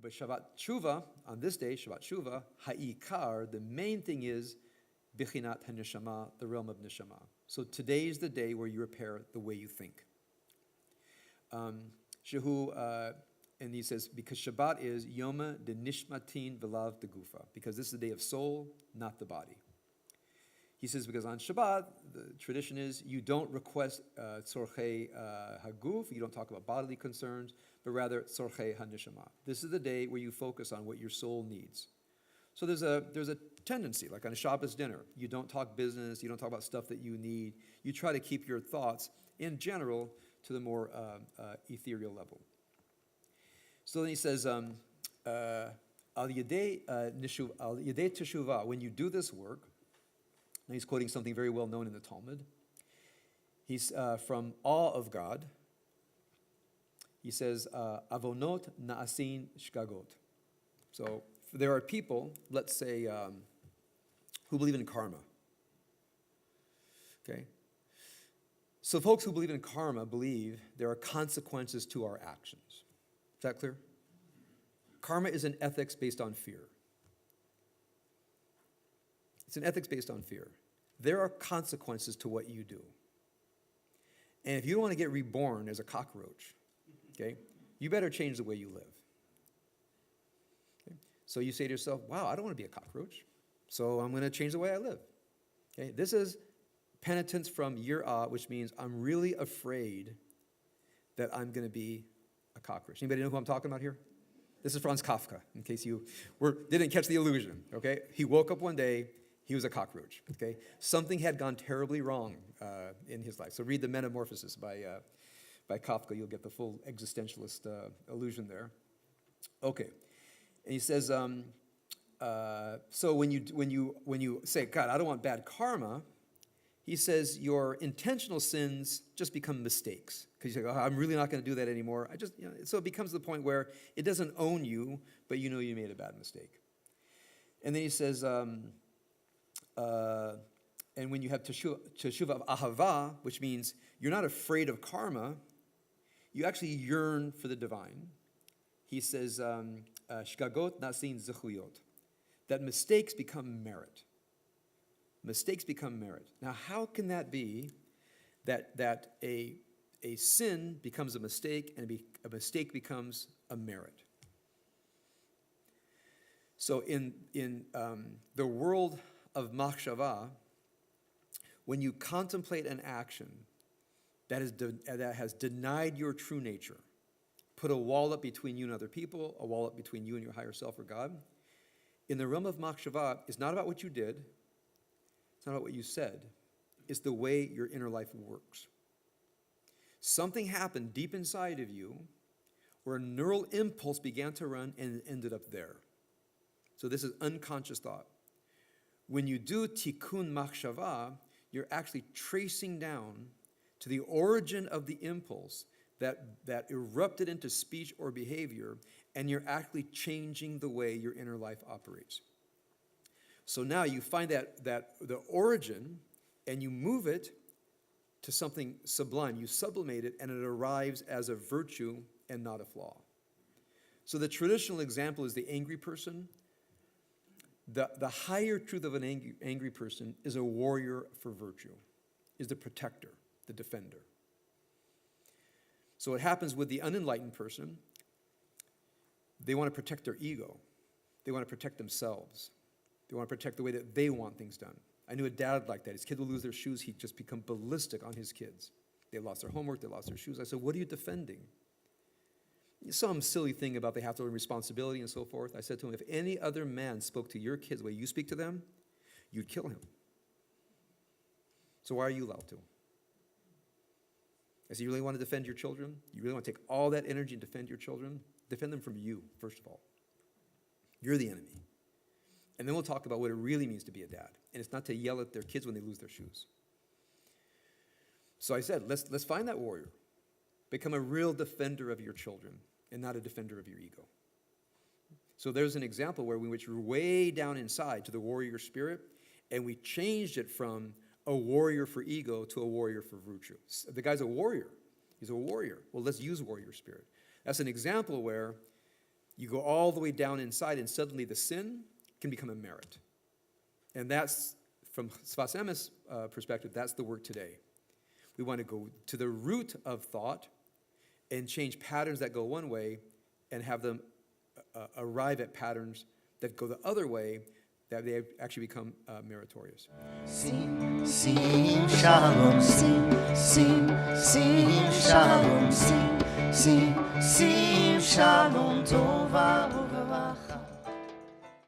But Shabbat Teshuvah, on this day, Shabbat Teshuvah, ha'ikar, the main thing is bichinat haneshama, the realm of neshama. So today is the day where you repair the way you think. Shehu, and he says, because Shabbat is Yoma de Nishmatin Velav de Gufa, because this is the day of soul, not the body. He says, because on Shabbat, the tradition is you don't request tzorchei haguf, you don't talk about bodily concerns, but rather tzorchei haneshama. This is the day where you focus on what your soul needs. So there's a tendency, like on a Shabbos dinner, you don't talk business, you don't talk about stuff that you need. You try to keep your thoughts, in general, to the more ethereal level. So then he says, al yedei teshuvah, when you do this work, now he's quoting something very well known in the Talmud. He's from awe of God. He says, avonot na'asin shgagot. So there are people, let's say, who believe in karma. Okay? So folks who believe in karma believe there are consequences to our actions. Is that clear? Karma is an ethics based on fear. It's an ethics based on fear. There are consequences to what you do. And if you don't want to get reborn as a cockroach, okay, you better change the way you live. Okay? So you say to yourself, wow, I don't want to be a cockroach, so I'm going to change the way I live. Okay? This is penitence from yirah, which means I'm really afraid that I'm going to be a cockroach. Anybody know who I'm talking about here? This is Franz Kafka, in case you didn't catch the illusion, okay? He woke up one day, he was a cockroach, okay? Something had gone terribly wrong in his life. So read The Metamorphosis by Kafka. You'll get the full existentialist illusion there. Okay, and he says, so when you say, God, I don't want bad karma, he says your intentional sins just become mistakes. Because you say, oh, I'm really not going to do that anymore. So it becomes the point where it doesn't own you, but you know you made a bad mistake. And then he says, and when you have teshuvah of ahava, which means you're not afraid of karma, you actually yearn for the divine. He says, shgagot nasin zechuyot, that mistakes become merit. Mistakes become merit. Now, how can that be that a sin becomes a mistake and a mistake becomes a merit? So in the world of machshava, when you contemplate an action that has denied your true nature, put a wall up between you and other people, a wall up between you and your higher self or God, in the realm of machshava, it's not about what you did, it's not about what you said, it's the way your inner life works. Something happened deep inside of you where a neural impulse began to run and ended up there. So this is unconscious thought. When you do tikkun machshava, you're actually tracing down to the origin of the impulse that erupted into speech or behavior, and you're actually changing the way your inner life operates. So now you find that the origin, and you move it to something sublime. You sublimate it, and it arrives as a virtue and not a flaw. So the traditional example is the angry person. The higher truth of an angry person is a warrior for virtue, is the protector, the defender. So what happens with the unenlightened person, they want to protect their ego. They want to protect themselves. They want to protect the way that they want things done. I knew a dad like that. His kid would lose their shoes. He'd just become ballistic on his kids. They lost their homework. They lost their shoes. I said, what are you defending? Some silly thing about they have to learn responsibility and so forth. I said to him, if any other man spoke to your kids the way you speak to them, you'd kill him. So why are you allowed to? I said, you really want to defend your children? You really want to take all that energy and defend your children? Defend them from you, first of all. You're the enemy. And then we'll talk about what it really means to be a dad. And it's not to yell at their kids when they lose their shoes. So I said, let's find that warrior. Become a real defender of your children and not a defender of your ego. So there's an example where we went way down inside to the warrior spirit, and we changed it from a warrior for ego to a warrior for virtue. The guy's a warrior. He's a warrior. Well, let's use warrior spirit. That's an example where You go all the way down inside, and suddenly the sin can become a merit. And that's, from Sfas Emeth's perspective, that's the work today. We want to go to the root of thought and change patterns that go one way and have them arrive at patterns that go the other way, that they actually become meritorious. Sim shalom, sim shalom, sim shalom, tov.